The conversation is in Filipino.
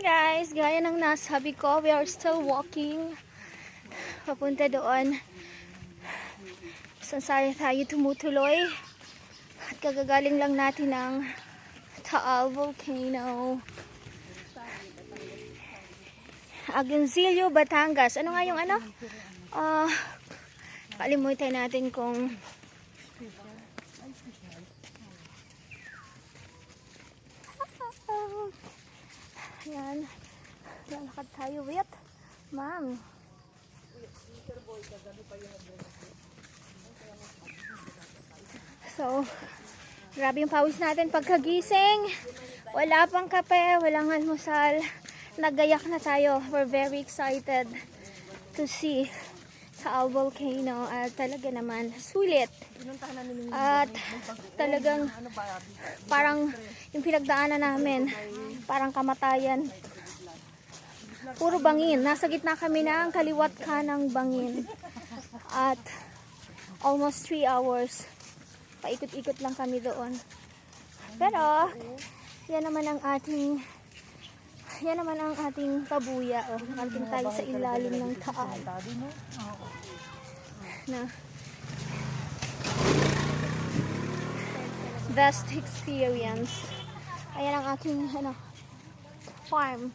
Guys, gaya ng nasabi ko, we are still walking papunta doon. Saan tayo tumutuloy. At kagagaling lang natin ng Taal Volcano. Agoncillo, Batangas. Ano nga yung ano? Kalimutan natin kung yan. Lalakad tayo with ma'am. So, grabe yung pawis natin pagkagising. Wala pang kape, walang almusal. Nagayak na tayo. We're very excited to see Taal Volcano. At talaga naman, sulit. At talagang parang yung pinagdaanan namin, parang kamatayan. Puro bangin. Nasa gitna kami ng kaliwat kanang bangin. At almost 3 hours. Paikot-ikot lang kami doon. Pero, yan naman ang ating kabuya. Oh, nakating tayo sa ilalim ng Taal. Na best experience. Ayan ang aking farm.